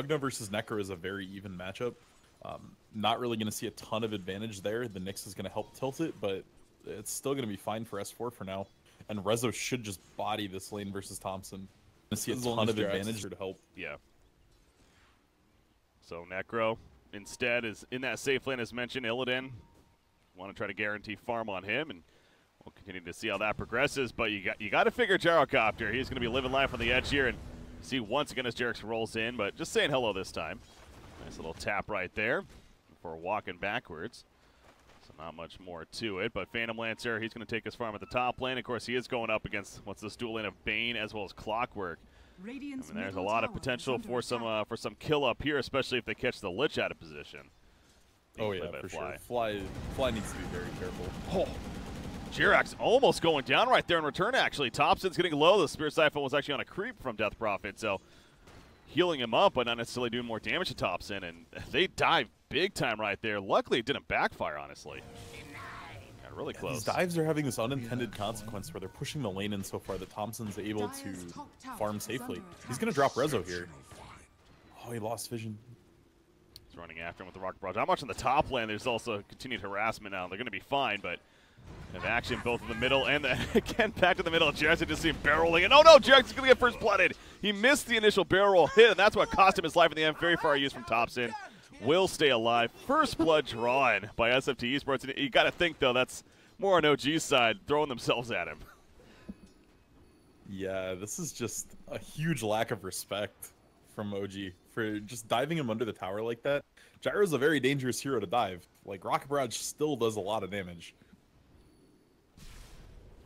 Pugna versus Necro is a very even matchup. Not really going to see a ton of advantage there. The Nyx is going to help tilt it, but it's still going to be fine for S4 for now. And Rezo should just body this lane versus Thompson. Going to see a ton of advantage to help. Yeah. So Necro instead is in that safe lane as mentioned. Illidan want to try to guarantee farm on him, and we'll continue to see how that progresses. But you got to figure Gyrocopter. He's going to be living life on the edge here, and see once again as Jerax rolls in, but just saying hello this time. Nice little tap right there for walking backwards. So not much more to it, but Phantom Lancer, he's going to take his farm at the top lane. Of course, he is going up against what's this dual lane of Bane as well as Clockwork. I mean, there's a lot of potential for some kill up here, especially if they catch the Lich out of position. Oh yeah, for sure. Fly needs to be very careful. Oh, Jerax almost going down right there in return, actually. Thompson's getting low. The Spirit Siphon was actually on a creep from Death Prophet, so healing him up, but not necessarily doing more damage to Thompson, and they dive big time right there. Luckily, it didn't backfire, honestly. Got really close. These dives are having this unintended consequence where they're pushing the lane in so far that Thompson's able to farm safely. He's going to drop Rezo here. Oh, he lost vision. He's running after him with the Rocket Barrage. Not much on the top lane. There's also continued harassment now. They're going to be fine, but have action both in the middle and again back to the middle. Jerax just see him barreling, and oh no, Jerax is going to get first blooded. He missed the initial barrel roll hit, and that's what cost him his life in the end. Very far use from Thompson. Will stay alive. First blood drawn by SFTe-sports. And you got to think though, that's more on OG's side, throwing themselves at him. Yeah, this is just a huge lack of respect from OG for just diving him under the tower like that. Gyro's a very dangerous hero to dive. Like, Rocket Barrage still does a lot of damage.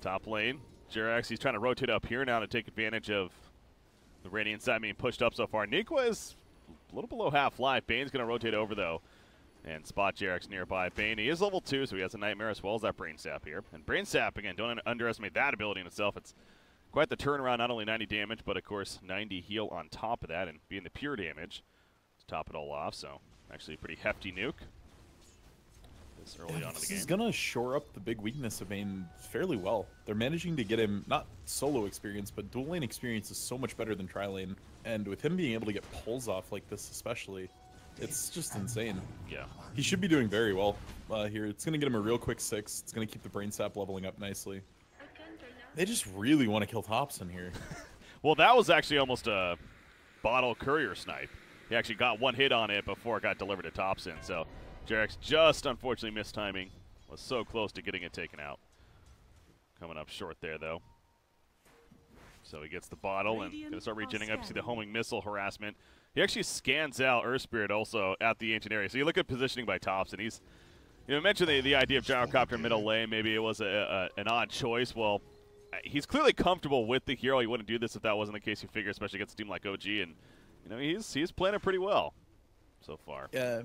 Top lane, Jerax, he's trying to rotate up here now to take advantage of the Radiant side being pushed up so far. Nikwa is a little below half life. Bane's going to rotate over, though, and spot Jerax nearby. Bane, he is level 2, so he has a Nightmare as well as that Brain Sap here. And Brain Sap, again, don't underestimate that ability in itself. It's quite the turnaround, not only 90 damage, but, of course, 90 heal on top of that, and being the pure damage to top it all off. So, actually a pretty hefty nuke. Early on in the game. He's gonna shore up the big weakness of Bane fairly well. They're managing to get him not solo experience, but dual lane experience is so much better than tri lane. And with him being able to get pulls off like this, especially, it's just insane. Yeah, he should be doing very well here. It's gonna get him a real quick 6. It's gonna keep the Brain Sap leveling up nicely. They just really want to kill Thompson here. Well, that was actually almost a bottle courier snipe. He actually got one hit on it before it got delivered to Thompson. So Jerax just unfortunately missed timing. Was so close to getting it taken out. Coming up short there, though. So he gets the bottle and going to start regenerating up. You see the homing missile harassment. He actually scans out Earth Spirit also at the ancient area. So you look at positioning by Thompson. He's, you know, mentioned the idea of Gyrocopter middle lane. Maybe it was an odd choice. Well, he's clearly comfortable with the hero. He wouldn't do this if that wasn't the case. You figure, especially against a team like OG, and you know he's playing it pretty well so far. Yeah,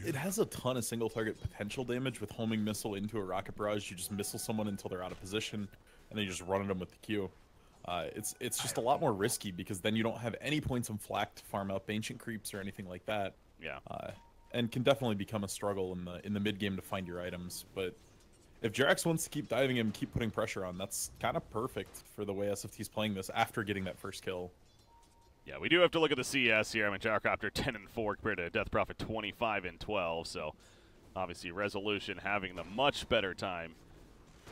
it has a ton of single target potential damage with homing missile into a rocket barrage. You just missile someone until they're out of position, and then you just run at them with the Q. It's just a lot more risky because then you don't have any points on flak to farm up ancient creeps or anything like that. Yeah, and can definitely become a struggle in the mid game to find your items. But if Jerax wants to keep diving him, keep putting pressure on, that's kind of perfect for the way SFT's playing this after getting that first kill. Yeah, we do have to look at the CS here. I mean, Gyrocopter 10-4 compared to Death Prophet 25-12. So, obviously, Resolution having the much better time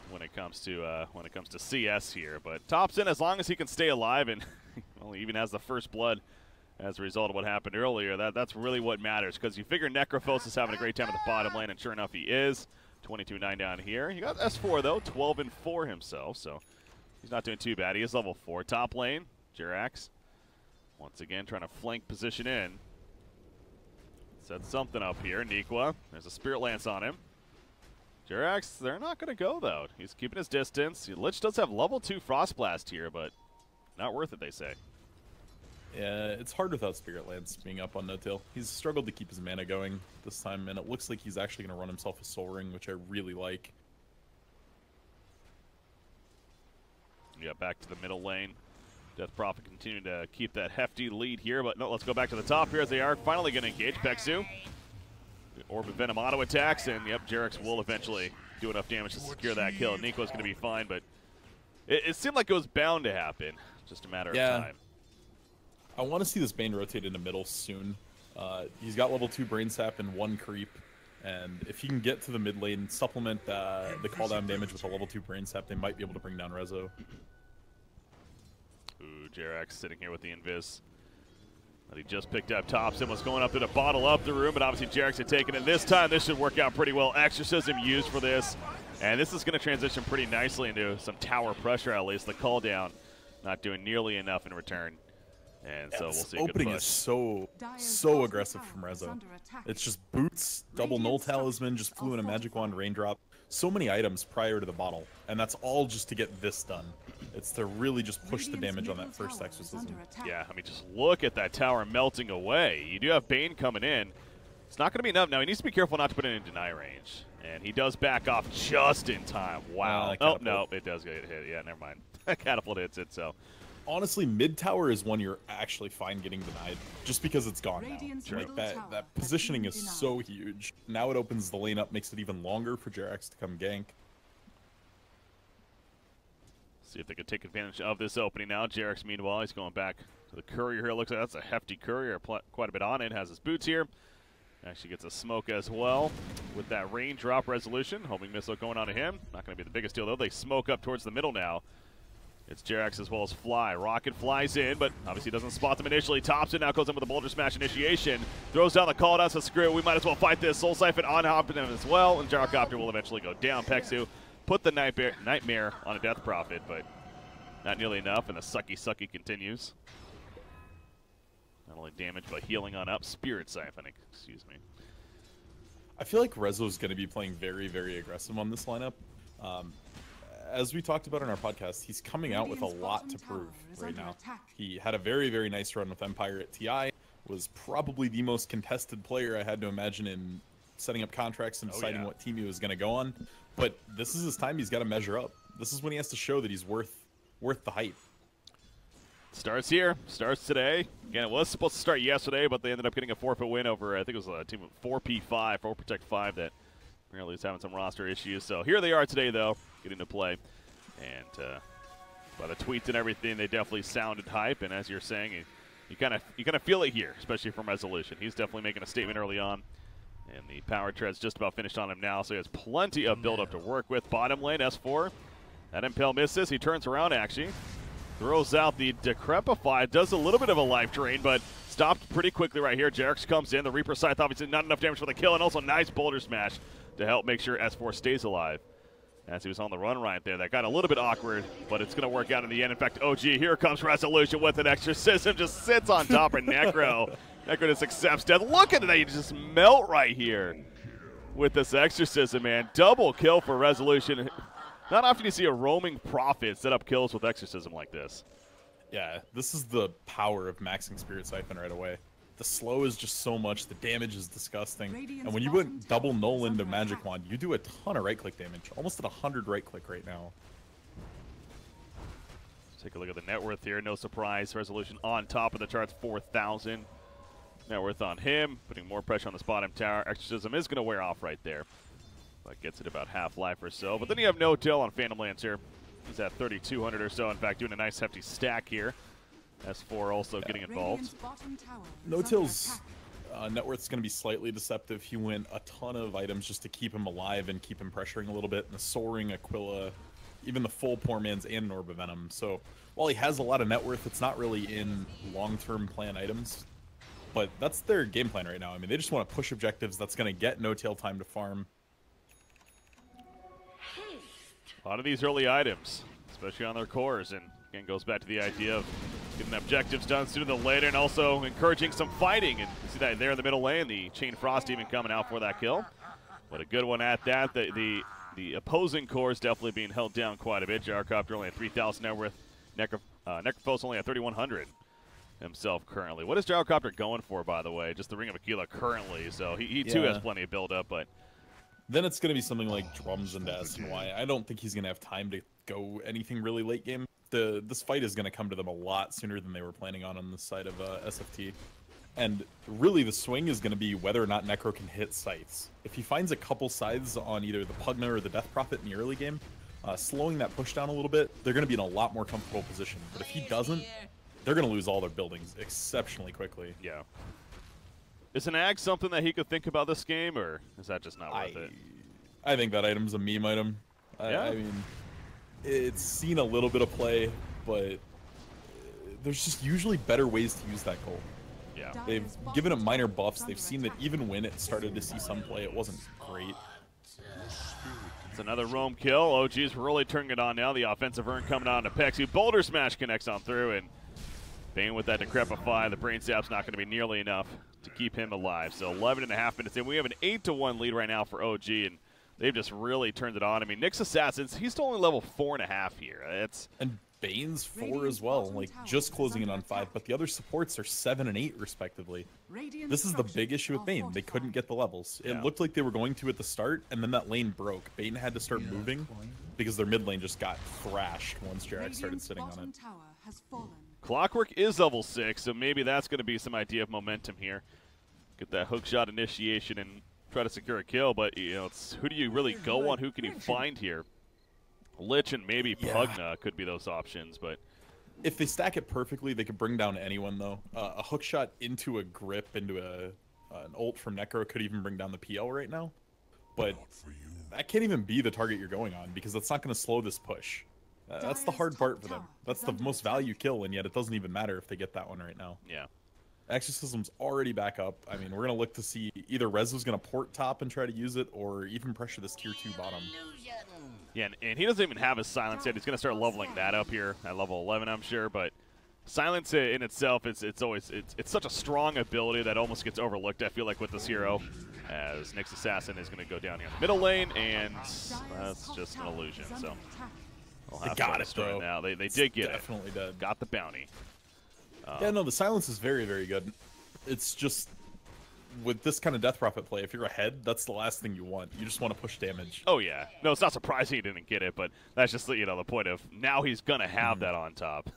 when it comes to CS here. But Thompson, as long as he can stay alive and well, even has the first blood as a result of what happened earlier, that's really what matters. Because you figure Necrophos is having a great time at the bottom lane, and sure enough, he is. 22-9 down here. He got S4 though, 12-4 himself. So he's not doing too bad. He is level 4. Top lane, Jerax. Once again, trying to flank position in. Set something up here. Nikwa. There's a Spirit Lance on him. Jerax, they're not going to go, though. He's keeping his distance. Lich does have level 2 Frost Blast here, but not worth it, they say. Yeah, it's hard without Spirit Lance being up on no-tail. He's struggled to keep his mana going this time, and it looks like he's actually going to run himself a Soul Ring, which I really like. Yeah, back to the middle lane. Death Prophet continuing to keep that hefty lead here, but no, let's go back to the top here as they are finally going to engage. Pexu. The Orb of Venom auto attacks, and yep, Jerax will eventually do enough damage to secure that kill. Nico's going to be fine, but it seemed like it was bound to happen. Just a matter of time. I want to see this Bane rotate into middle soon. He's got level 2 Brain Sap and 1 creep. And if he can get to the mid lane, supplement the cooldown damage with a level 2 Brain Sap, they might be able to bring down Rezo. Ooh, Jerax sitting here with the invis that he just picked up. Thompson was going up there to bottle up the room, but obviously Jerax had taken it. This time, this should work out pretty well. Exorcism used for this. And this is going to transition pretty nicely into some tower pressure, at least. The call down not doing nearly enough in return. And so we'll see. Opening is so aggressive from Rezo. It's just boots, double null talisman, just flew in a magic wand, raindrop. So many items prior to the bottle, and that's all just to get this done. It's to really just push the damage on that first exorcism. Yeah, I mean, just look at that tower melting away. You do have Bane coming in. It's not going to be enough. Now, he needs to be careful not to put it in deny range. And he does back off just in time. Wow. Oh, no, it does get hit. Yeah, never mind. Catapult hits it, so. Honestly, mid tower is one you're actually fine getting denied, just because it's gone now. Like that positioning is so huge. Now it opens the lane up, makes it even longer for Jerax to come gank. See if they can take advantage of this opening now. Jerax, meanwhile, he's going back to the courier here. Looks like that's a hefty courier, quite a bit on it. Has his boots here. Actually gets a smoke as well with that raindrop resolution. Homing missile going on to him. Not going to be the biggest deal, though. They smoke up towards the middle now. It's Jerax as well as Fly. Rocket flies in, but obviously doesn't spot them initially. Thompson now goes in with a Boulder Smash initiation. Throws down the call down, so screw it. We might as well fight this. Soul Siphon on hopping him as well, and Gyrocopter will eventually go down. Pexu put the Nightmare on a Death Prophet, but not nearly enough, and the sucky continues. Not only damage, but healing on up. Spirit Siphon, excuse me. I feel like Rezo's going to be playing very, very aggressive on this lineup. As we talked about in our podcast, he's coming out with a lot to prove right now. He had a very, very nice run with Empire at TI, was probably the most contested player I had to imagine in setting up contracts and deciding what team he was going to go on. But this is his time. He's got to measure up. This is when he has to show that he's worth the hype. Starts here, starts today. Again, it was supposed to start yesterday, but they ended up getting a forfeit win over, I think it was a team of 4P5, 4 Protect 5 that apparently is having some roster issues. So here they are today, though, getting to play. And by the tweets and everything, they definitely sounded hype. And as you're saying, you kind of feel it here, especially from Resolution. He's definitely making a statement early on. And the power tread's just about finished on him now, so he has plenty of build-up to work with. Bottom lane, S4. That Impale misses. He turns around, actually. Throws out the Decrepify. Does a little bit of a life drain, but stopped pretty quickly right here. Jerax comes in. The Reaper Scythe, obviously not enough damage for the kill, and also nice Boulder Smash to help make sure S4 stays alive. As he was on the run right there. That got a little bit awkward, but it's going to work out in the end. In fact, OG, here comes Resolution with an exorcism. Just sits on top of Necro. Necro just accepts death. Look at that. You just melt right here with this exorcism, man. Double kill for Resolution. Not often you see a roaming prophet set up kills with exorcism like this. Yeah, this is the power of maxing Spirit Siphon right away. The slow is just so much, the damage is disgusting. And when you put double null into Magic Wand, you do a ton of right-click damage. Almost at 100 right-click right now. Let's take a look at the net worth here. No surprise, Resolution on top of the charts, 4,000. Net worth on him, putting more pressure on this bottom tower. Exorcism is going to wear off right there. But gets it about half life or so. But then you have No Till on Phantom Lancer. He's at 3,200 or so. In fact, doing a nice hefty stack here. S4 also getting involved. No Till's net worth's going to be slightly deceptive. He went a ton of items just to keep him alive and keep him pressuring a little bit. And the Soaring, Aquila, even the full Poor Man's and Orb of Venom. So while he has a lot of net worth, it's not really in long-term plan items. But that's their game plan right now. I mean, they just want to push objectives. That's going to get No Till time to farm. A lot of these early items, especially on their cores, and again goes back to the idea of getting objectives done sooner than later, and also encouraging some fighting. And you see that there in the middle lane, the Chain Frost even coming out for that kill. But a good one at that. The opposing core is definitely being held down quite a bit. Gyrocopter only at 3,000 net worth. Necrophos only at 3,100 himself currently. What is Gyrocopter going for, by the way? Just the Ring of Aquila currently, so he too has plenty of build-up, but then it's going to be something like Drums into SNY. I don't think he's going to have time to go anything really late game. This fight is going to come to them a lot sooner than they were planning on the side of SFT. And really the swing is going to be whether or not Necro can hit scythes. If he finds a couple scythes on either the Pugna or the Death Prophet in the early game, slowing that push down a little bit, they're going to be in a lot more comfortable position. But if he doesn't, they're going to lose all their buildings exceptionally quickly. Yeah. Is an ag something that he could think about this game, or is that just not worth it? I think that item's a meme item. Yeah. I mean, it's seen a little bit of play, but there's just usually better ways to use that gold. Yeah. They've given it minor buffs. They've seen that even when it started to see some play, it wasn't great. It's another roam kill. OG's really turning it on now. The offensive urn coming on to Pexu. Boulder Smash connects on through, and Bane with that Decrepify. The Brain Sap's not going to be nearly enough to keep him alive. So 11.5 minutes in. We have an 8-1 lead right now for OG, and they've just really turned it on. I mean, Nick's Assassins, he's still only level 4.5 here. And Bane's 4 as well, like just closing in on 5, but the other supports are 7 and 8 respectively. This is the big issue with Bane. They couldn't get the levels. It looked like they were going to at the start, and then that lane broke. Bane had to start moving because their mid lane just got thrashed once Jarek started sitting on it. Clockwork is level 6, so maybe that's going to be some idea of momentum here. Get that hook shot initiation and try to secure a kill, but you know, it's who do you really go on? Who can you find here? Lich and maybe Pugna could be those options, but if they stack it perfectly, they could bring down anyone though. A hook shot into a grip, into an ult from Necro could even bring down the PL right now, but that can't even be the target you're going on because that's not going to slow this push. That's the hard part for them. That's the most value kill, and yet it doesn't even matter if they get that one right now. Yeah. Exorcism's already back up. I mean, we're going to look to see either Rezo's going to port top and try to use it, or even pressure this tier 2 bottom. Yeah, and he doesn't even have his silence yet. He's going to start leveling that up here at level 11, I'm sure. But silence in itself, it's such a strong ability that almost gets overlooked, I feel like, with this hero. As Nyx Assassin is going to go down here in the middle lane, and that's just an illusion. So we'll have they got it, though. Now. They did get definitely it. Dead. Got the bounty. Yeah, no, the silence is very, very good. It's just, with this kind of Death Prophet play, if you're ahead, that's the last thing you want. You just want to push damage. Oh, yeah. No, it's not surprising he didn't get it, but that's just, you know, the point of now he's going to have that on top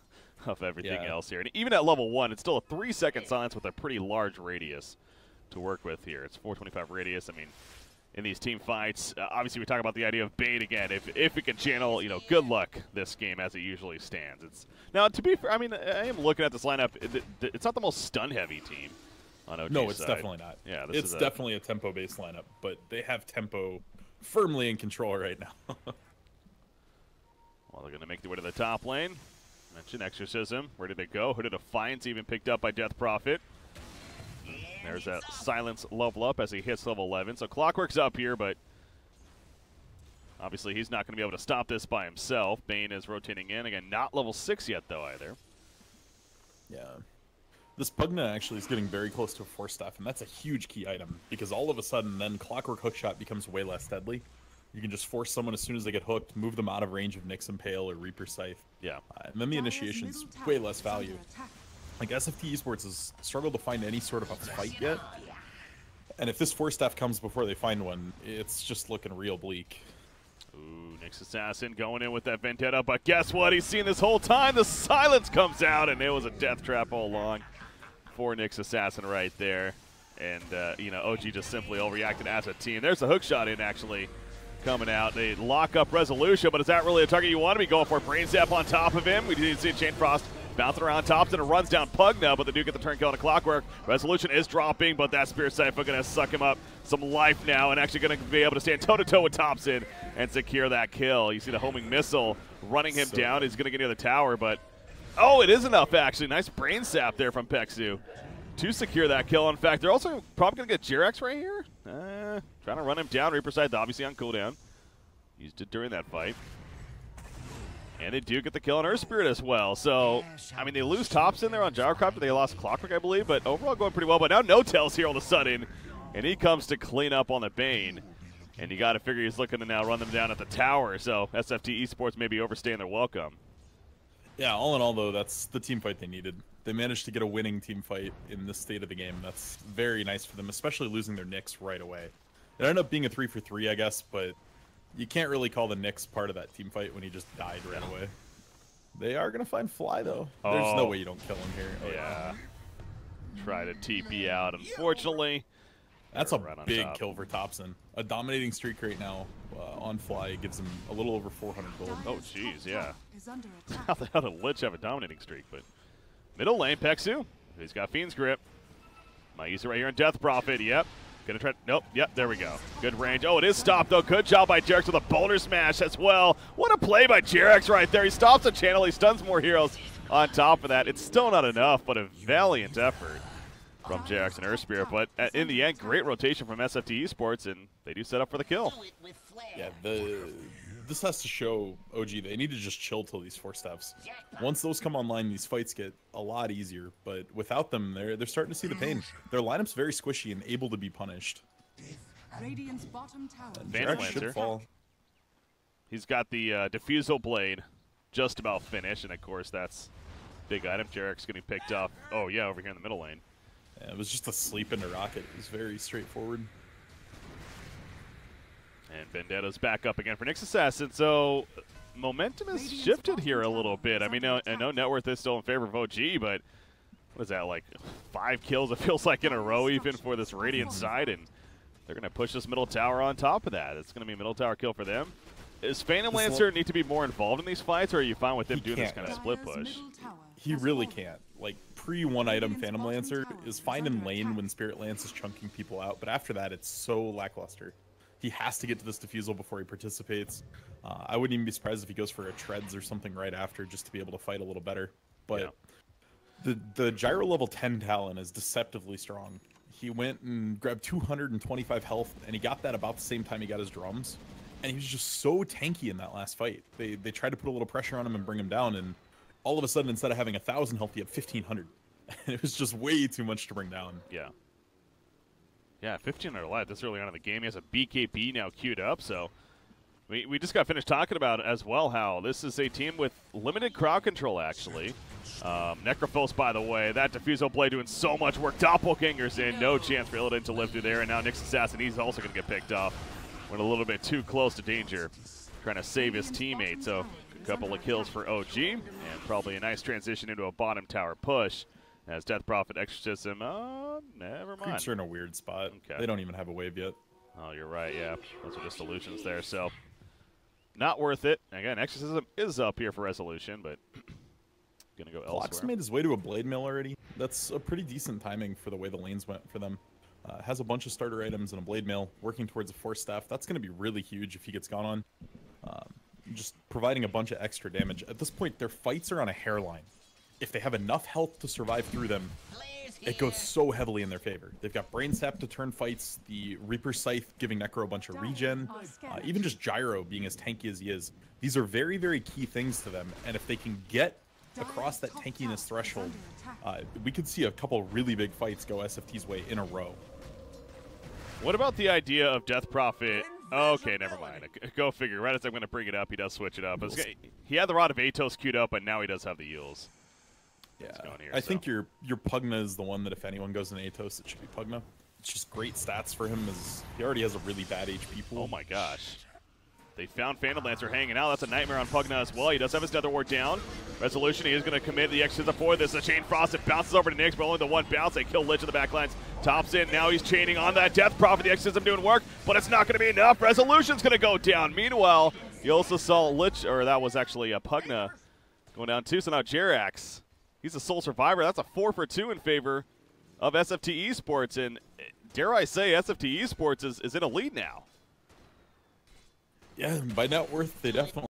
of everything else here. And even at level 1, it's still a 3-second silence with a pretty large radius to work with here. It's 425 radius. I mean, in these team fights, obviously we talk about the idea of Bane again. If it can channel, you know, good luck this game as it usually stands. It's now, to be fair, I mean, I am looking at this lineup. It's not the most stun-heavy team on OG's No, it's side. definitely not. Yeah, it's definitely a tempo-based lineup, but they have tempo firmly in control right now. Well, they're going to make their way to the top lane. Mention Exorcism. Where did they go? Hooded Defiance even picked up by Death Prophet. There's that silence level up as he hits level 11. So Clockwork's up here, but obviously he's not going to be able to stop this by himself. Bane is rotating in. Again, not level 6 yet, though, either. Yeah. This Pugna actually is getting very close to a Force Staff, and that's a huge key item, because all of a sudden then Clockwork Hookshot becomes way less deadly. You can just force someone as soon as they get hooked, move them out of range of Nyx Impale or Reaper Scythe. Yeah. And then the initiation's way less value. Like, SFTe-sports has struggled to find any sort of a fight yet. And if this Force Staff comes before they find one, it's just looking real bleak. Ooh, Nyx Assassin going in with that Vendetta, but guess what? He's seen this whole time. The silence comes out, and it was a death trap all along for Nyx Assassin right there. And, you know, OG just simply overreacted as a team. There's a hook shot in, actually, coming out. They lock up Resolution, but is that really a target you want to be going for? Brain Zap on top of him. We did see Chain Frost bouncing around tops, and it runs down Pugna, but they do get the turn kill on a Clockwork. Resolution is dropping, but that Spear Cypher going to suck him up some life now, and actually going to be able to stand toe-to-toe with Thompson and secure that kill. You see the homing missile running him down. He's going to get near the tower, but oh, it is enough, actually. Nice brain sap there from Pexu to secure that kill. In fact, they're also probably going to get Jirex right here. Trying to run him down. Reaper side, obviously on cooldown. Used it during that fight. And they do get the kill on Earth Spirit as well. So, I mean, they lose Thompson there on Gyrocopter. They lost Clockwork, I believe, but overall going pretty well. But now No-Tail's here all of a sudden, and he comes to clean up on the Bane. And you got to figure he's looking to now run them down at the tower. So, SFTe-sports may be overstaying their welcome. Yeah, all in all, though, that's the team fight they needed. They managed to get a winning team fight in this state of the game. That's very nice for them, especially losing their Nyx right away. It ended up being a 3-for-3, I guess, but you can't really call the Nyx part of that team fight when he just died right away. They are going to find Fly, though. There's no way you don't kill him here. Yeah. Try to TP out, unfortunately. That's a big kill for Thompson. A dominating streak right now on Fly gives him a little over 400 gold. Oh, jeez, yeah. How the hell did Lich have a dominating streak? But Middle lane, Pexu. He's got Fiend's Grip. Might use it right here in Death Prophet. Yep. Gonna try. Nope. Yep. There we go. Good range. Oh, it is stopped though. Good job by Jarex with a boulder smash as well. What a play by Jarex right there. He stops the channel. He stuns more heroes on top of that. It's still not enough, but a valiant effort from Jarex and Earthspear. But in the end, great rotation from SFTe-sports, and they do set up for the kill. Yeah, this has to show OG they need to just chill till these 4 steps. Once those come online, these fights get a lot easier. But without them, they're starting to see the pain. Their lineup's very squishy and able to be punished. Radiant's bottom tower. Phantom should Lancer. fall. He's got the Diffusal Blade just about finished, and of course that's big item. Jarex getting picked up. Oh yeah, over here in the middle lane. Yeah, it was just a sleep into Rocket. It was very straightforward. And Vendetta's back up again for Nyx Assassin. So momentum has shifted here a little bit. I mean, I know net worth is still in favor of OG, but what is that, like 5 kills, it feels like, in a row even for this Radiant side, and they're going to push this middle tower on top of that. It's going to be a middle tower kill for them. Does Phantom Lancer need to be more involved in these fights, or are you fine with him doing this kind of split push? He really can't. Like, pre-1 item Phantom Lancer is fine in lane when Spirit Lance is chunking people out, but after that, it's so lackluster. He has to get to this defusal before he participates. I wouldn't even be surprised if he goes for a treads or something right after just to be able to fight a little better. But the Gyro level 10 Talon is deceptively strong. He went and grabbed 225 health, and he got that about the same time he got his drums. And he was just so tanky in that last fight. They tried to put a little pressure on him and bring him down, and all of a sudden, instead of having 1,000 health, he had 1,500. And it was just way too much to bring down. Yeah. Yeah, 1,500 life this early on in the game. He has a BKB now queued up, so we just got finished talking about as well how this is a team with limited crowd control, actually. Necrophos, by the way, that Diffusal Blade doing so much work. Doppelganger's in, no chance for Illidan to live through there, and now Nyx Assassin, he's also going to get picked off. Went a little bit too close to danger, trying to save his teammate. So a couple of kills for OG, and probably a nice transition into a bottom tower push. As Death Prophet Exorcism, never mind. Creeps are in a weird spot. Okay. They don't even have a wave yet. Oh, you're right, yeah. Those are just illusions there, so not worth it. Again, Exorcism is up here for resolution, but gonna go elsewhere. Clock's made his way to a Blade Mill already. That's a pretty decent timing for the way the lanes went for them. Has a bunch of starter items and a Blade Mill, working towards a Force Staff. That's going to be really huge if he gets gone on. Just providing a bunch of extra damage. At this point, their fights are on a hairline. If they have enough health to survive through them, it goes so heavily in their favor. They've got Brain Sap to turn fights, the Reaper Scythe giving Necro a bunch of regen, even just Gyro being as tanky as he is. These are very, very key things to them, and if they can get across that tankiness threshold, we could see a couple really big fights go SFT's way in a row. What about the idea of Death Prophet? Okay, never mind. Go figure. Right as I'm going to bring it up, he does switch it up. He had the Rod of Atos queued up, but now he does have the Eels. Yeah, I think your Pugna is the one that if anyone goes in Atos, it should be Pugna. It's just great stats for him, as he already has a really bad HP pool. Oh my gosh. They found Phantom Lancer hanging out. That's a nightmare on Pugna as well. He does have his Nether Ward down. Resolution, he is going to commit the Exorcism for this. The Chain Frost, it bounces over to Nyx, but only the one bounce. They kill Lich in the backlines. Tops in, now he's chaining on that Death Prophet. The Exorcism doing work, but it's not going to be enough. Resolution's going to go down. Meanwhile, you also saw Lich, or that was actually a Pugna going down too. So now Jerax, he's a sole survivor. That's a 4 for 2 in favor of SFTe-sports, and dare I say SFTe-sports is in a lead now. Yeah, by net worth, they definitely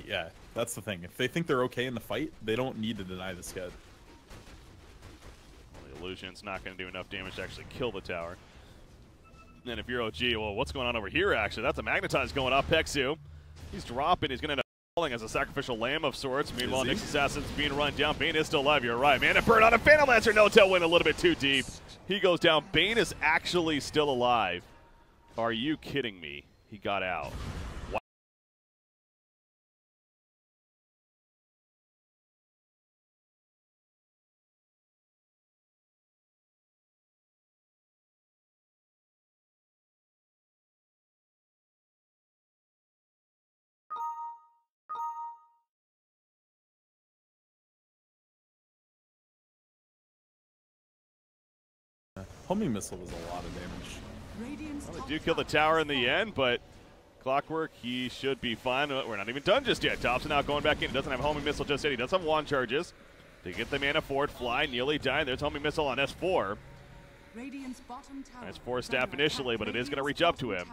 Yeah, that's the thing. If they think they're okay in the fight, they don't need to deny this guy. Well, the illusion's not going to do enough damage to actually kill the tower. And if you're OG, well, what's going on over here, actually? That's a Magnetize going up. Pexu, he's dropping. He's going to end up falling as a sacrificial lamb of sorts. Meanwhile, Nyx Assassin's being run down. Bane is still alive. You're right, man. A burn on a Phantom Lancer. No tail went a little bit too deep. He goes down. Bane is actually still alive. Are you kidding me? He got out. Wow. Homing missile was a lot of damage. Well, they do kill the tower in the end, but Clockwork, he should be fine. We're not even done just yet. Thompson now going back in. Doesn't have homing missile just yet. He does have wand charges to get the mana forward. Fly, nearly dying. There's homing missile on S4. Nice force staff initially, but it is going to reach up to him.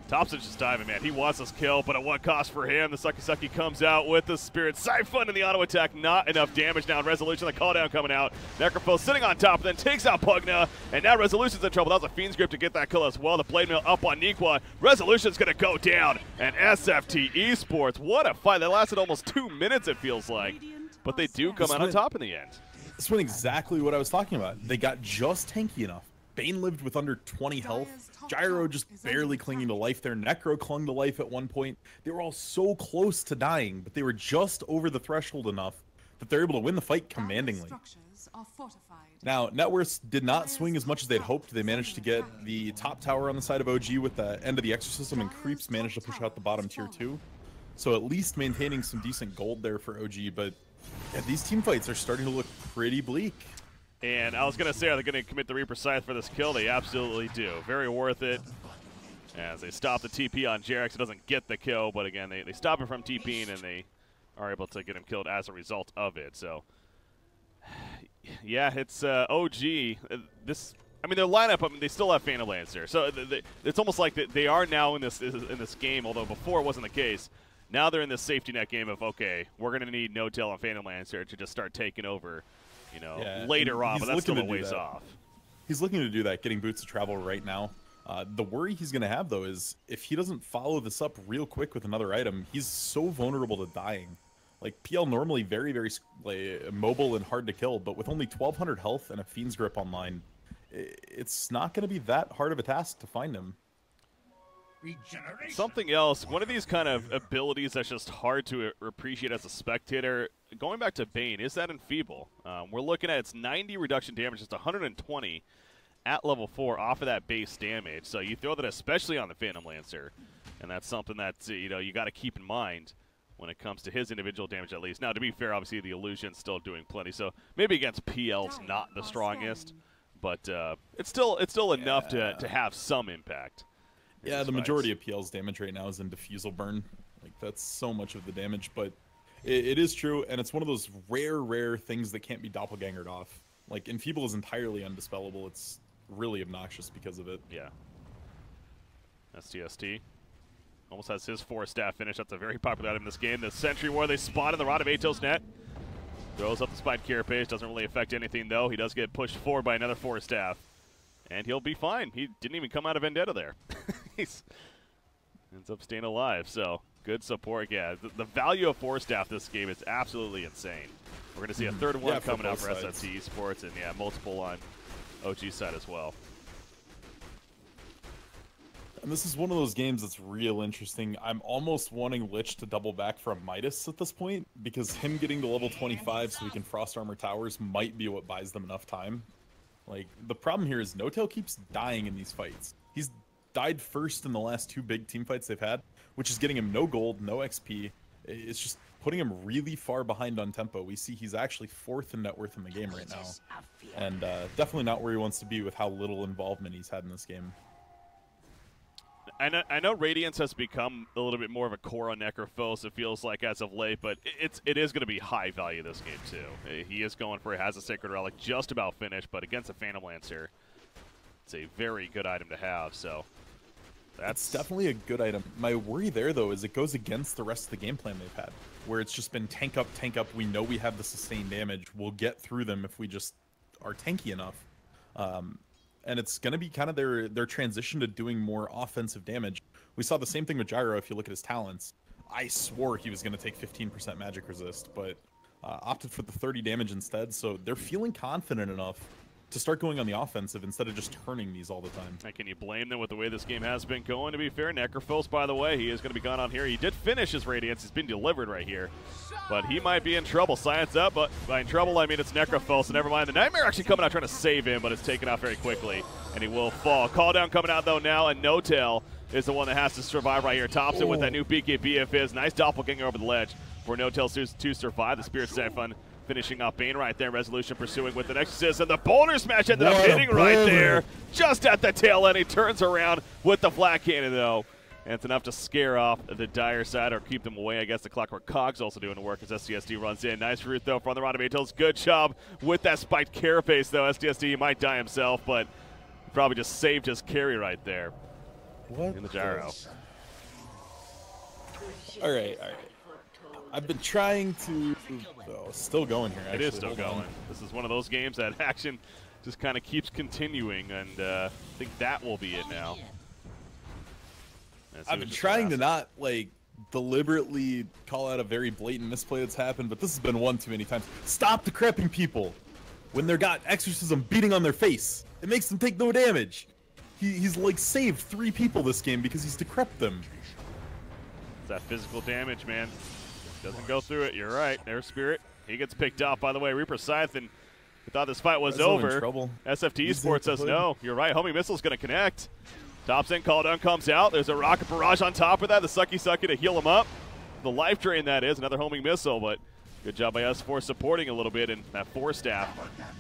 Thompson's just diving, man. He wants this kill, but at what cost for him? The Sucky comes out with the Spirit Siphon and the auto attack. Not enough damage now in Resolution. The call down coming out. Necrophil sitting on top, then takes out Pugna, and now Resolution's in trouble. That was a Fiend's Grip to get that kill as well. The Blade Mail up on Nikwa. Resolution's going to go down, and SFTe-sports. What a fight. That lasted almost 2 minutes, it feels like. But they do come out on top in the end. This went exactly what I was talking about. They got just tanky enough. Bane lived with under 20 health. Gyro just barely clinging to life there. Necro clung to life at one point. They were all so close to dying, but they were just over the threshold enough that they're able to win the fight commandingly. Now, Networths did not swing as much as they'd hoped. They managed to get the top tower on the side of OG with the end of the Exorcism, and Creeps managed to push out the bottom tier 2. So at least maintaining some decent gold there for OG, but yeah, these team fights are starting to look pretty bleak. And I was going to say, are they going to commit the Reaper Scythe for this kill? They absolutely do. Very worth it. As they stop the TP on Jarex, it doesn't get the kill, but again, they stop him from TPing, and they are able to get him killed as a result of it. So, yeah, it's OG. Their lineup, I mean, they still have Phantom Lancer. So it's almost like they are now in this game, although before it wasn't the case. Now they're in this safety net game of, okay, we're going to need No Tail and Phantom Lancer to just start taking over. You know, yeah, later on, but that's still a ways off. He's looking to do that, getting boots to travel right now. The worry he's going to have, though, is if he doesn't follow this up real quick with another item, he's so vulnerable to dying. Like, PL normally very, very mobile and hard to kill, but with only 1,200 health and a Fiend's Grip online, it's not going to be that hard of a task to find him. Something else, one of these kind of abilities that's just hard to appreciate as a spectator, going back to Bane, is that Enfeeble. We're looking at its 90 reduction damage, just 120 at level 4 off of that base damage. So you throw that especially on the Phantom Lancer, and that's something that you got to keep in mind when it comes to his individual damage at least. Now, to be fair, obviously the Illusion's still doing plenty, so maybe against PL it's not the strongest, but it's still enough to have some impact. Yeah, the majority of PL's damage right now is in Diffusal Burn. Like, that's so much of the damage, but it is true, and it's one of those rare things that can't be doppelgangered off. Like, Enfeeble is entirely undispellable. It's really obnoxious because of it. Yeah. STST almost has his 4-staff finish. That's a very popular item in this game. The Sentry War, they spot in the Rod of Atos net. Throws up the Spine Carapace. Doesn't really affect anything, though. He does get pushed forward by another 4-staff. And he'll be fine. He didn't even come out of Vendetta there. He's ends up staying alive. So good support. Yeah, the value of 4-staff this game is absolutely insane. We're going to see a third one coming out for SFTe-sports, and yeah, multiple on OG side as well. And this is one of those games that's real interesting. I'm almost wanting Lich to double back from Midas at this point, because him getting to level 25 so he can Frost Armor towers might be what buys them enough time. Like, the problem here is No Tail keeps dying in these fights. He's died first in the last 2 big team fights they've had, which is getting him no gold, no XP. It's just putting him really far behind on tempo. We see he's actually 4th in net worth in the game right now. And definitely not where he wants to be with how little involvement he's had in this game. I know Radiance has become a little bit more of a core on Necrophos, it feels like, as of late, but it is going to be high value this game, too. He is going for it, has a Sacred Relic just about finished, but against a Phantom Lancer, it's a very good item to have, so That's definitely a good item. My worry there, though, is it goes against the rest of the game plan they've had, where it's just been tank up, tank up. We know we have the sustained damage. We'll get through them if we just are tanky enough. And it's going to be kind of their transition to doing more offensive damage. We saw the same thing with Gyro if you look at his talents. I swore he was going to take 15% magic resist, but opted for the 30 damage instead. So they're feeling confident enough to start going on the offensive instead of just turning these all the time. And can you blame them with the way this game has been going, to be fair? Necrophos, by the way, he is going to be gone on here. He did finish his Radiance. He's been delivered right here. But he might be in trouble. Science up, but by in trouble, I mean it's Necrophos. So never mind. The Nightmare actually coming out trying to save him, but it's taken out very quickly. And he will fall. Call down coming out, though, now, and No Tail is the one that has to survive right here. Tops it with that new BKB of his. Nice doppelganger over the ledge for No Tail to survive. The Spirit Siphon finishing up Bane right there. Resolution pursuing with an Exorcist, and the boulder smash ended up hitting right there. Just at the tail end, he turns around with the flat cannon, though. And it's enough to scare off the Dire side or keep them away. I guess the Clockwork Cog's also doing the work as STSD runs in. Nice route, though, from the Rotovatels. Good job with that spiked carapace, though. STSD might die himself, but probably just saved his carry right there. What? In the gyro. All right. I've been trying to. Oh, still going here. Actually. It is still going. This is one of those games that action just kind of keeps continuing, and I think that will be it now. I've been trying to not like deliberately call out a very blatant misplay that's happened, but this has been one too many times. Stop decrepping people when they're got exorcism beating on their face. It makes them take no damage. He's like saved 3 people this game because he's decrepped them. It's that physical damage, man. Doesn't go through it. You're right. There's Spirit. He gets picked off, by the way. Reaper Scythe thought this fight was over. SFTe-sports says no. You're right. Homing Missile's going to connect. Tops in, Call Down comes out. There's a Rocket Barrage on top of that. The Sucky to heal him up. The life drain, that is. Another Homing Missile, but good job by S4 supporting a little bit, and that 4-staff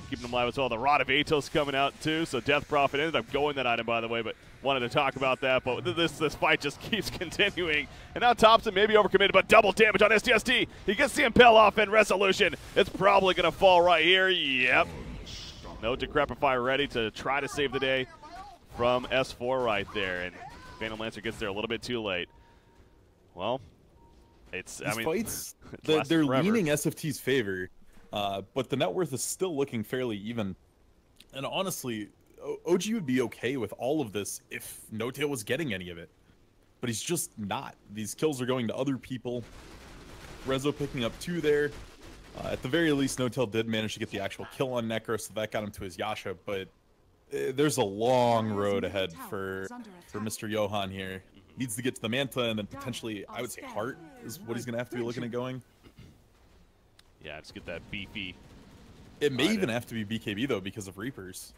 keeping them alive as well. The Rod of Atos coming out, too, so Death Prophet ended up going that item, by the way, but wanted to talk about that. But this fight just keeps continuing. And now Thompson may be overcommitted, but double damage on STSD. He gets the Impel off in Resolution. It's probably going to fall right here. Yep. No Decrepify ready to try to save the day from S4 right there. And Phantom Lancer gets there a little bit too late. Well, fights, they're leaning SFT's favor, but the net worth is still looking fairly even. And honestly, OG would be okay with all of this if No Tail was getting any of it. But he's just not. These kills are going to other people. Rezo picking up 2 there. At the very least, No Tail did manage to get the actual kill on Necro, so that got him to his Yasha. But there's a long road ahead for Mr. Johan here. Needs to get to the Manta, and then potentially, I would say Heart is what he's going to have to be looking at going. Yeah, just get that beefy. It may even have to be BKB, though, because of Reapers.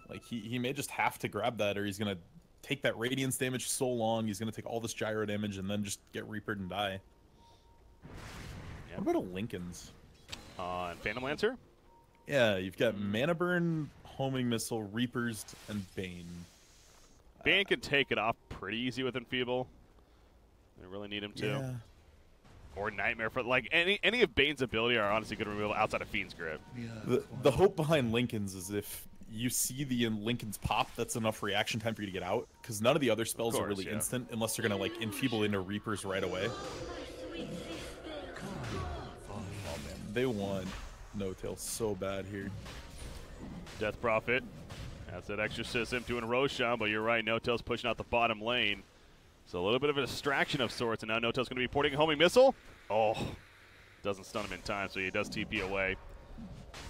Like, he may just have to grab that, or he's going to take that Radiance damage so long, he's going to take all this Gyro damage, and then just get Reapered and die. Yep. What about a Lincoln's? On Phantom Lancer? Yeah, you've got Mana Burn, Homing Missile, Reapers, and Bane. Bane can take it off pretty easy with Enfeeble. They really need him to. Yeah. Or Nightmare. For like any of Bane's ability are honestly good removal outside of Fiend's Grip. Yeah, the hope behind Lincoln's is if you see the Lincoln's pop, that's enough reaction time for you to get out. Because none of the other spells are really instant unless they're going to like Enfeeble into Reapers right away. Oh man, they want No Tail so bad here. Death Prophet. That's that Exorcism doing Roshan, but you're right, No Tail's pushing out the bottom lane. So a little bit of a distraction of sorts, and now No Tail's going to be porting a Homing Missile. Oh, doesn't stun him in time, so he does TP away.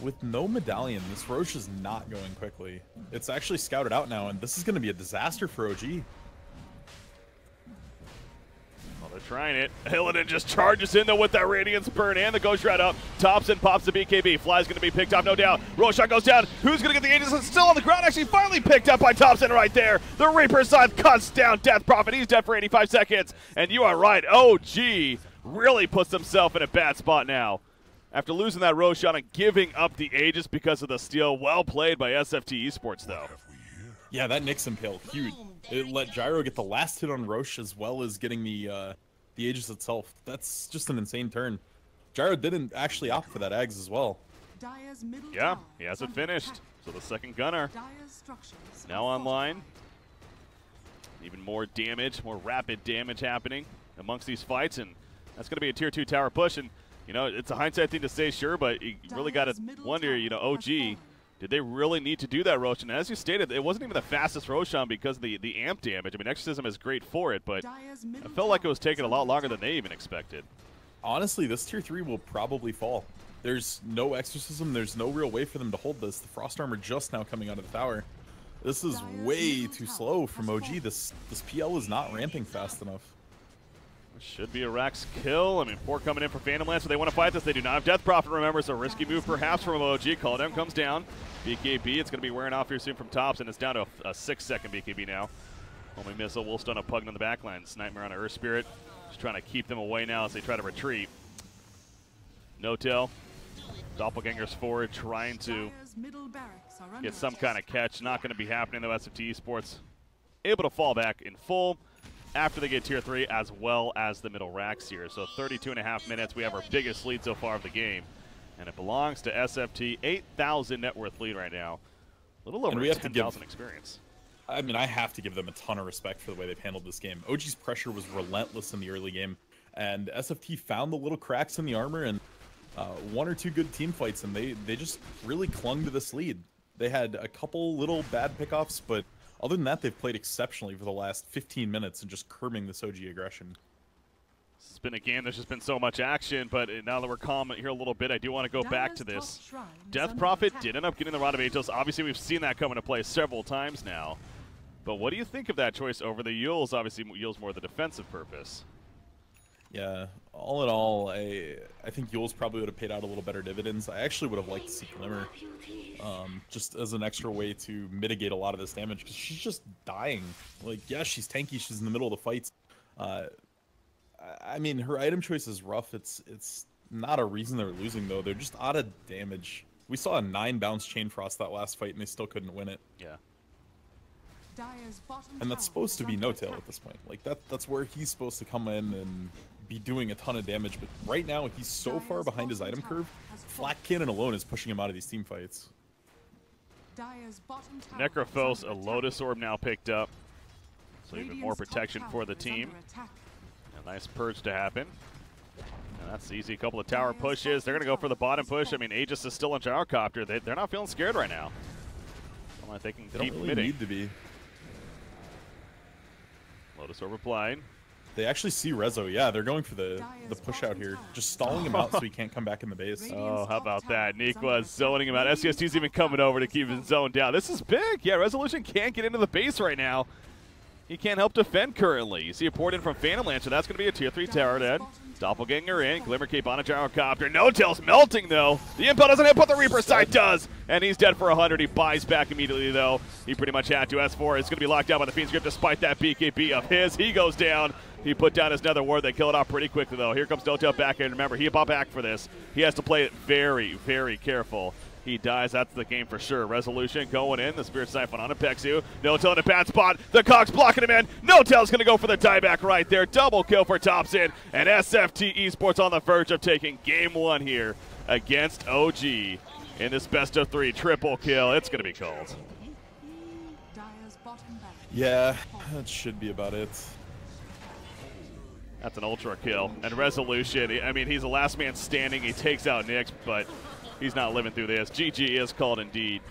With no Medallion, this Roche is not going quickly. It's actually scouted out now, and this is going to be a disaster for OG. Well, they're trying it. Illidan just charges in, though, with that Radiance Burn and the Ghost Ride up. Thompson pops the BKB. Fly's going to be picked off, no doubt. Roshan goes down. Who's going to get the Aegis? It's still on the ground. Actually, finally picked up by Thompson right there. The Reaper Scythe cuts down Death Prophet. He's dead for 85 seconds. And you are right. OG really puts himself in a bad spot now. After losing that Roshan and giving up the Aegis because of the steal. Well played by SFTe-sports, though. Yeah, that Nyx Impale, huge. It let Gyro get the last hit on Roche as well as getting the Aegis itself. That's just an insane turn. Gyro didn't actually opt for that Ags as well. Yeah, he hasn't finished. So the second gunner now online. Even more damage, more rapid damage happening amongst these fights, and that's going to be a tier 2 tower push. And you know, it's a hindsight thing to say, sure, but you really got to wonder, you know, OG, did they really need to do that Roshan? As you stated, it wasn't even the fastest Roshan because of the amp damage. I mean, Exorcism is great for it, but it felt like it was taking a lot longer than they even expected. Honestly, this tier 3 will probably fall. There's no Exorcism. There's no real way for them to hold this. The Frost Armor just now coming out of the tower. This is way too slow from OG. This PL is not ramping fast enough. Should be a Rax kill. I mean, 4 coming in for Phantom Lance, so they want to fight this. They do not have Death Prophet, remember, so risky move perhaps from OG. Call down comes down. BKB, it's going to be wearing off here soon from Tops, and it's down to a 6-second BKB now. Homing Missile will stun a Pugna on the backline. Nightmare on an Earth Spirit. Just trying to keep them away now as they try to retreat. No-Tail. Doppelgangers forward, trying to get some kind of catch. Not going to be happening, though. SFTe-sports able to fall back in full after they get tier 3, as well as the middle racks here. So 32.5 minutes. We have our biggest lead so far of the game. And it belongs to SFT. 8,000 net worth lead right now. A little over 10,000 experience. I mean, I have to give them a ton of respect for the way they've handled this game. OG's pressure was relentless in the early game. And SFT found the little cracks in the armor and 1 or 2 good team fights. And they just really clung to this lead. They had a couple little bad pickoffs, but other than that, they've played exceptionally for the last 15 minutes and just curbing this OG aggression. This has been a game, there's just been so much action, but now that we're calm here a little bit, I do want to go back to this. Death Prophet did end up getting the Rod of Aegis. Obviously, we've seen that come into play several times now. But what do you think of that choice over the Yules? Obviously, Yules more the defensive purpose. Yeah, all in all, I think Yules probably would have paid out a little better dividends. I actually would have liked to see Glimmer, just as an extra way to mitigate a lot of this damage, because she's just dying. Like, yeah, she's tanky, she's in the middle of the fights. I mean, her item choice is rough. It's not a reason they're losing, though. They're just out of damage. We saw a 9 bounce Chain Frost that last fight, and they still couldn't win it. Yeah. And that's supposed to be No-Tail at this point. Like, that's where he's supposed to come in and be doing a ton of damage. But right now, he's so far behind his item curve, Flak Cannon alone is pushing him out of these team fights. Necrophos, a Lotus Orb now picked up. So even more protection for the team. A nice purge to happen. And that's easy. A couple of tower pushes. They're going to go for the bottom push. I mean, Aegis is still on Gyrocopter. They're not feeling scared right now. They can they keep don't really need to be. Lotus Orb applied. They actually see Rezo. Yeah, they're going for the push out here. Just stalling him out so he can't come back in the base. Oh, how about that? Nikwa zoning him out. SCST's even coming over to keep his zone down. This is big. Yeah, Resolution can't get into the base right now. He can't help defend currently. You see a port in from Phantom Lance, so that's going to be a tier 3 tower dead. Doppelganger in. Glimmer Cape on a Gyrocopter. No-Tail's melting, though. The Impel doesn't hit, but the Reaper Sight does. And he's dead for 100. He buys back immediately, though. He pretty much had to. S4 is going to be locked down by the Fiend's Grip despite that BKB of his. He goes down. He put down his Nether Ward. They kill it off pretty quickly, though. Here comes No-Tail back in. Remember, he bought back for this. He has to play it very, very careful. He dies. That's the game for sure. Resolution going in. The Spirit Siphon on Apexu. No-Tail in a bad spot. The Cogs blocking him in. No-Tail's going to go for the tieback right there. Double kill for Thompson. And SFTe-sports on the verge of taking game 1 here against OG in this best of 3 triple kill. It's going to be called. Yeah, that should be about it. That's an ultra kill. And Resolution, I mean, he's the last man standing. He takes out Nyx, but he's not living through this. GG is called indeed.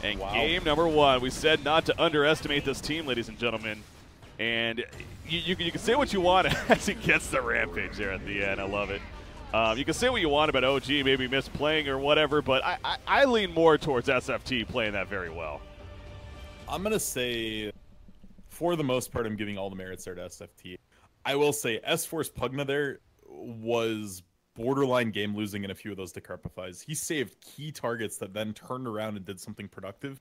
And game number 1, we said not to underestimate this team, ladies and gentlemen. And you can say what you want as he gets the rampage there at the end. I love it. You can say what you want about OG, maybe misplaying or whatever, but I lean more towards SFT playing that very well. I'm going to say, for the most part, I'm giving all the merits there to SFT. I will say S4's Pugna there was borderline game losing in a few of those decrepifies. He saved key targets that then turned around and did something productive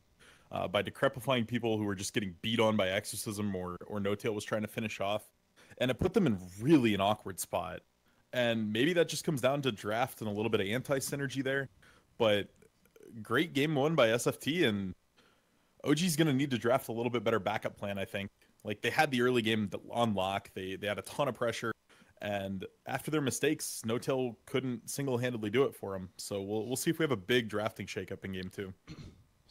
by decrepifying people who were just getting beat on by Exorcism or No-Tail was trying to finish off. And it put them in really an awkward spot. And maybe that just comes down to draft and a little bit of anti-synergy there. But great game 1 by SFT, and OG's going to need to draft a little bit better backup plan, I think. Like, they had the early game on lock. They had a ton of pressure. And after their mistakes, No-Tail couldn't single-handedly do it for them. So we'll see if we have a big drafting shakeup in game 2.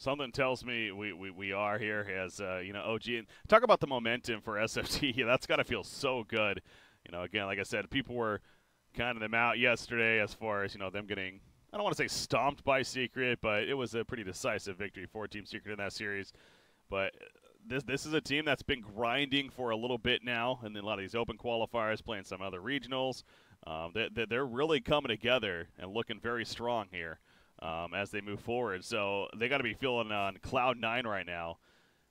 Something tells me we are here as, you know, OG. And talk about the momentum for SFT. That's got to feel so good. You know, again, like I said, people were counting them out yesterday as far as, you know, them getting, I don't want to say stomped by Secret, but it was a pretty decisive victory for Team Secret in that series. But this is a team that's been grinding for a little bit now, and then a lot of these open qualifiers, playing some other regionals. They're really coming together and looking very strong here as they move forward. So they got to be feeling on cloud 9 right now,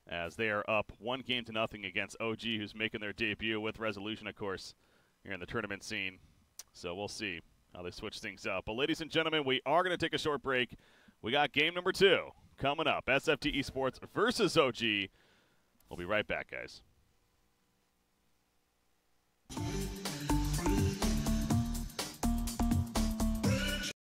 as they are up 1-0 against OG, who's making their debut with Resolution, of course, here in the tournament scene. So we'll see how they switch things up. But ladies and gentlemen, we are going to take a short break. We got game number 2 coming up. SFTe-sports versus OG. We'll be right back, guys.